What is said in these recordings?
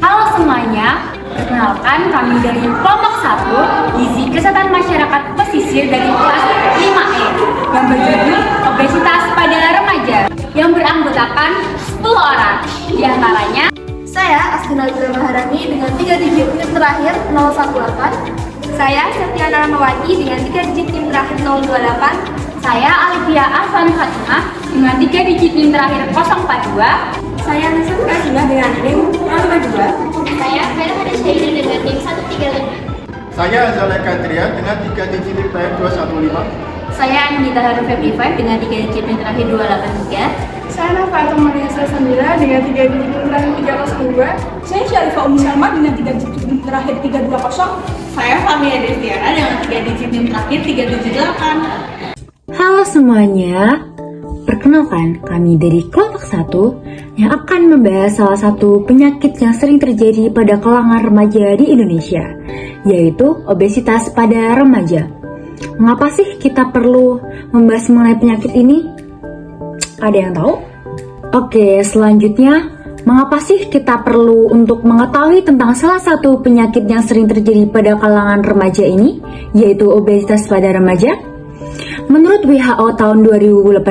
Halo semuanya, perkenalkan kami dari kelompok 1 Gizi Kesehatan Masyarakat Pesisir dari kelas 5E yang berjudul Obesitas pada Remaja yang beranggotakan 10 orang. Di antaranya Saya Astina Maharani dengan 3 digit tim terakhir 018. saya Septiana Ramawati dengan 3 digit tim terakhir 028. Saya Alivia Afan Fatimah dengan 3 digit tim terakhir 042. Saya Nisa Kasina dengan tim 052. Saya Vera Hadasyaina dengan tim 135. Saya Azalea Katria dengan 3 digit tim terakhir 215. Saya Anindita Haru Febri 5 dengan 3 digit tim terakhir 283. Saya Nafa Maria Sasandira dengan 3 digit tim terakhir 302. Saya Syarifah Umi Salma dengan 3 digit tim terakhir 320. Saya Fahmia Destiana dengan 3 digit tim terakhir 378. Halo semuanya, perkenalkan kami dari kelompok 1 yang akan membahas salah satu penyakit yang sering terjadi pada kalangan remaja di Indonesia, yaitu obesitas pada remaja. Mengapa sih kita perlu membahas mengenai penyakit ini? Ada yang tahu? Oke, selanjutnya, mengapa sih kita perlu untuk mengetahui tentang salah satu penyakit yang sering terjadi pada kalangan remaja ini, yaitu obesitas pada remaja? Menurut WHO tahun 2018,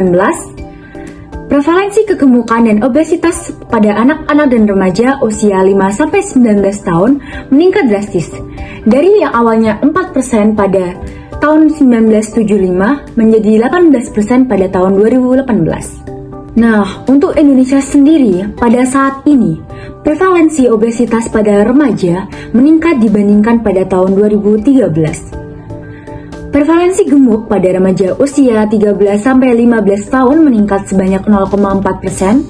prevalensi kegemukan dan obesitas pada anak-anak dan remaja usia 5-19 tahun meningkat drastis. Dari yang awalnya 4% pada tahun 1975 menjadi 18% pada tahun 2018. Nah, untuk Indonesia sendiri, pada saat ini, prevalensi obesitas pada remaja meningkat dibandingkan pada tahun 2013. Prevalensi gemuk pada remaja usia 13-15 tahun meningkat sebanyak 0,4%,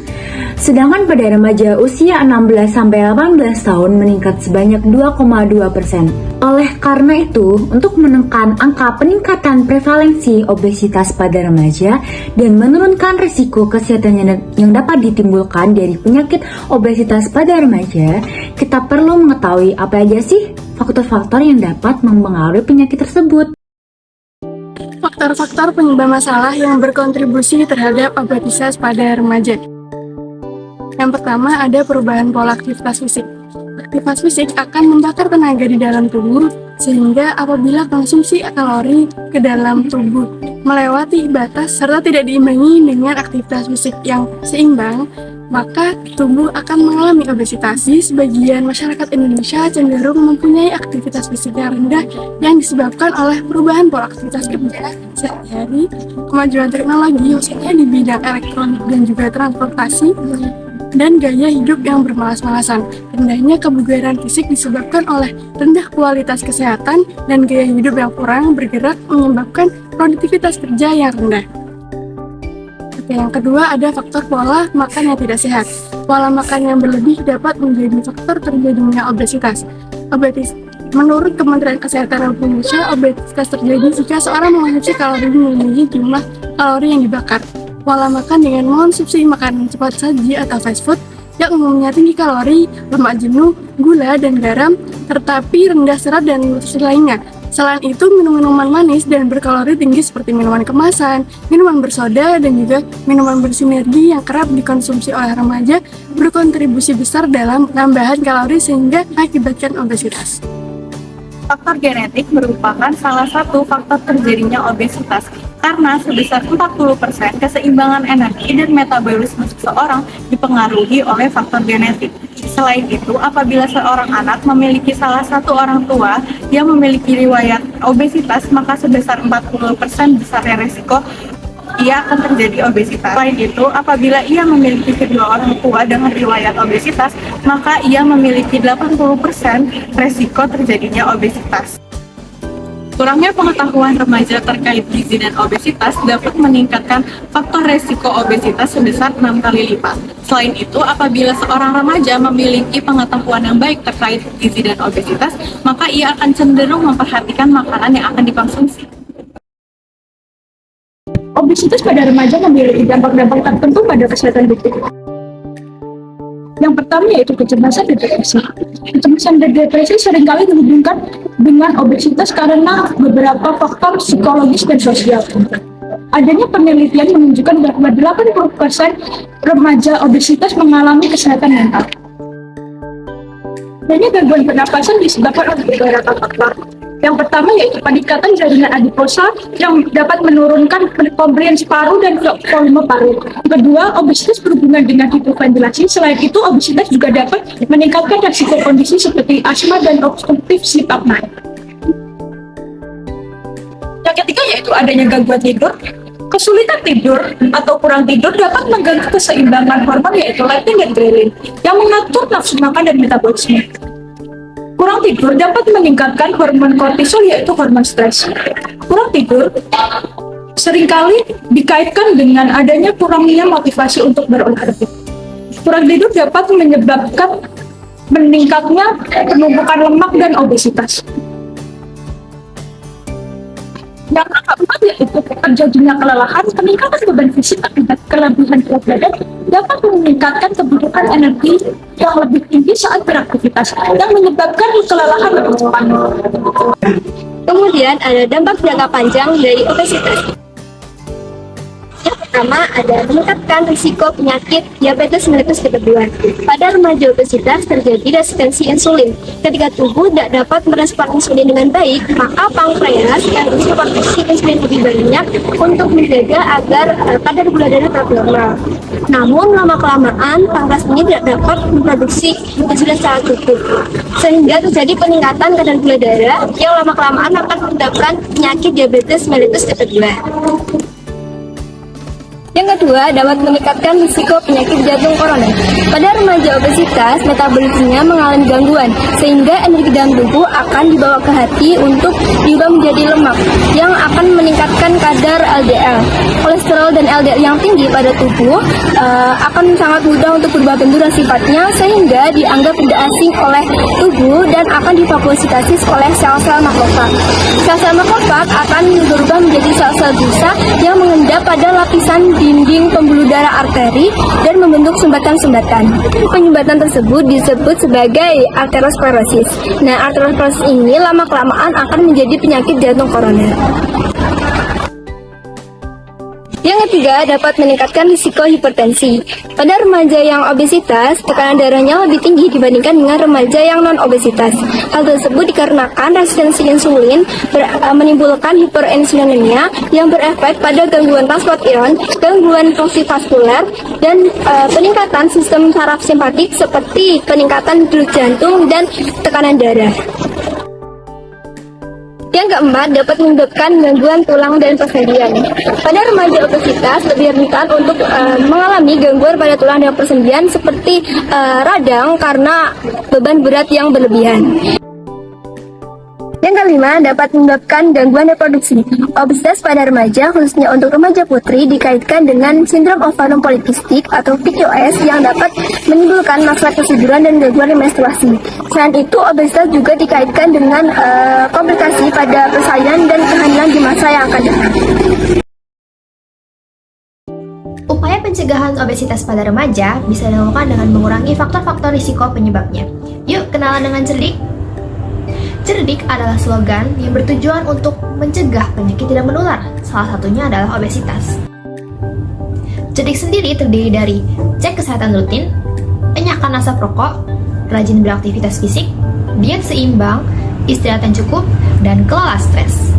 sedangkan pada remaja usia 16-18 tahun meningkat sebanyak 2,2%. Oleh karena itu, untuk menekan angka peningkatan prevalensi obesitas pada remaja dan menurunkan risiko kesehatan yang dapat ditimbulkan dari penyakit obesitas pada remaja, kita perlu mengetahui apa aja sih faktor-faktor yang dapat mempengaruhi penyakit tersebut. Faktor-faktor penyebab masalah yang berkontribusi terhadap obesitas pada remaja. Yang pertama ada perubahan pola aktivitas fisik. Aktivitas fisik akan membakar tenaga di dalam tubuh, sehingga apabila konsumsi kalori ke dalam tubuh melewati batas serta tidak diimbangi dengan aktivitas fisik yang seimbang, maka tubuh akan mengalami obesitas. Di sebagian masyarakat Indonesia cenderung mempunyai aktivitas fisik yang rendah yang disebabkan oleh perubahan pola aktivitas kerja sehari-hari, kemajuan teknologi khususnya di bidang elektronik dan juga transportasi, dan gaya hidup yang bermalas-malasan. Rendahnya kebugaran fisik disebabkan oleh rendah kualitas kesehatan dan gaya hidup yang kurang bergerak menyebabkan produktivitas kerja yang rendah. Oke, yang kedua ada faktor pola makan yang tidak sehat. Pola makan yang berlebih dapat menjadi faktor terjadinya obesitas. Menurut Kementerian Kesehatan Republik Indonesia, obesitas terjadi jika seorang mengonsumsi kalori melebihi jumlah kalori yang dibakar. Pola makan dengan mengonsumsi makanan cepat saji atau fast food yang umumnya tinggi kalori, lemak jenuh, gula, dan garam, tetapi rendah serat dan nutrisi lainnya. Selain itu, minuman manis dan berkalori tinggi seperti minuman kemasan, minuman bersoda, dan juga minuman bersinergi yang kerap dikonsumsi oleh remaja berkontribusi besar dalam penambahan kalori sehingga mengakibatkan obesitas. Faktor genetik merupakan salah satu faktor terjadinya obesitas karena sebesar 40% keseimbangan energi dan metabolisme seseorang dipengaruhi oleh faktor genetik. Selain itu, apabila seorang anak memiliki salah satu orang tua yang memiliki riwayat obesitas, maka sebesar 40% besarnya resiko ia akan terjadi obesitas. Selain itu, apabila ia memiliki kedua orang tua dengan riwayat obesitas, maka ia memiliki 80% resiko terjadinya obesitas. Kurangnya pengetahuan remaja terkait gizi dan obesitas dapat meningkatkan faktor resiko obesitas sebesar 6 kali lipat. Selain itu, apabila seorang remaja memiliki pengetahuan yang baik terkait gizi dan obesitas, maka ia akan cenderung memperhatikan makanan yang akan dikonsumsi. Obesitas pada remaja memiliki dampak-dampak tertentu pada kesehatan tubuh. Yang pertama yaitu kecemasan dan depresi. Kecemasan dan depresi seringkali dihubungkan dengan obesitas karena beberapa faktor psikologis dan sosial. Adanya penelitian menunjukkan bahwa 80% remaja obesitas mengalami kesehatan mental. Adanya gangguan pernapasan disebabkan oleh beberapa faktor. Yang pertama yaitu peningkatan jaringan adiposa yang dapat menurunkan komplians paru dan volume paru. Kedua, obesitas berhubungan dengan hipoventilasi. Selain itu, obesitas juga dapat meningkatkan risiko kondisi seperti asma dan obstructive sleep apnea. Yang ketiga yaitu adanya gangguan tidur. Kesulitan tidur atau kurang tidur dapat mengganggu keseimbangan hormon yaitu leptin dan ghrelin yang mengatur nafsu makan dan metabolisme. Kurang tidur dapat meningkatkan hormon kortisol yaitu hormon stres. Kurang tidur seringkali dikaitkan dengan adanya kurangnya motivasi untuk berolahraga. Kurang tidur dapat menyebabkan meningkatnya penumpukan lemak dan obesitas. Yang keempat yaitu terjadinya kelelahan, peningkatan beban fisik akibat kelebihan berat badan dapat meningkatkan kebutuhan energi yang lebih tinggi saat beraktivitas yang menyebabkan kelelahan lebih cepat. Kemudian ada dampak jangka panjang dari obesitas. Yang pertama ada meningkatkan risiko penyakit diabetes mellitus tipe 2. Pada remaja obesitas terjadi resistensi insulin. Ketika tubuh tidak dapat merespon insulin dengan baik, maka pankreas yang memproduksi insulin lebih banyak untuk menjaga agar kadar gula darah tetap normal. Namun lama-kelamaan pankreas ini tidak dapat memproduksi insulin secara cukup, sehingga terjadi peningkatan kadar gula darah yang lama-kelamaan akan menyebabkan penyakit diabetes mellitus tipe 2. Yang kedua, dapat meningkatkan risiko penyakit jantung koroner. Pada remaja obesitas, metabolismenya mengalami gangguan, sehingga energi dalam tubuh akan dibawa ke hati untuk diubah menjadi lemak, yang akan meningkatkan kadar LDL. Kolesterol dan LDL yang tinggi pada tubuh akan sangat mudah untuk berubah bentuk sifatnya, sehingga dianggap tidak asing oleh tubuh dan akan difagositosis oleh sel-sel makrofag. Sel-sel makrofag akan berubah menjadi sel-sel busa yang mengendap pada lapisan dinding pembuluh darah arteri dan membentuk sumbatan-sumbatan. Penyumbatan tersebut disebut sebagai arteriosklerosis. Nah, arteriosklerosis ini lama-kelamaan akan menjadi penyakit jantung koroner. Yang ketiga, dapat meningkatkan risiko hipertensi. Pada remaja yang obesitas, tekanan darahnya lebih tinggi dibandingkan dengan remaja yang non-obesitas. Hal tersebut dikarenakan resistensi insulin menimbulkan hiperinsulinemia yang berefek pada gangguan transport ion, gangguan fungsi vaskuler, dan peningkatan sistem saraf simpatik seperti peningkatan denyut jantung dan tekanan darah. Yang keempat, dapat menyebabkan gangguan tulang dan persendian. Pada remaja obesitas lebih rentan untuk mengalami gangguan pada tulang dan persendian seperti radang karena beban berat yang berlebihan. Yang kelima, dapat menyebabkan gangguan reproduksi. Obesitas pada remaja, khususnya untuk remaja putri, dikaitkan dengan sindrom ovarium polikistik atau PCOS yang dapat menimbulkan masalah kesuburan dan gangguan menstruasi. Selain itu, obesitas juga dikaitkan dengan komplikasi pada persalinan dan kehamilan di masa yang akan datang. Upaya pencegahan obesitas pada remaja bisa dilakukan dengan mengurangi faktor-faktor risiko penyebabnya. Yuk kenalan dengan cerdik. Cerdik adalah slogan yang bertujuan untuk mencegah penyakit tidak menular. Salah satunya adalah obesitas. Cerdik sendiri terdiri dari cek kesehatan rutin, enyahkan asap rokok, rajin beraktivitas fisik, diet seimbang, istirahat yang cukup, dan kelola stres.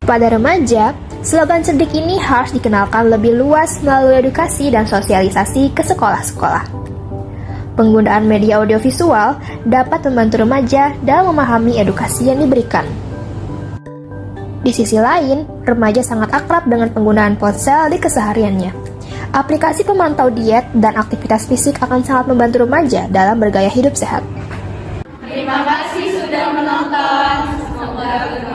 Pada remaja, Slogan cerdik ini harus dikenalkan lebih luas melalui edukasi dan sosialisasi ke sekolah-sekolah. Penggunaan media audiovisual dapat membantu remaja dalam memahami edukasi yang diberikan. Di sisi lain, remaja sangat akrab dengan penggunaan ponsel di kesehariannya. Aplikasi pemantau diet dan aktivitas fisik akan sangat membantu remaja dalam bergaya hidup sehat. Terima kasih sudah menonton. Semoga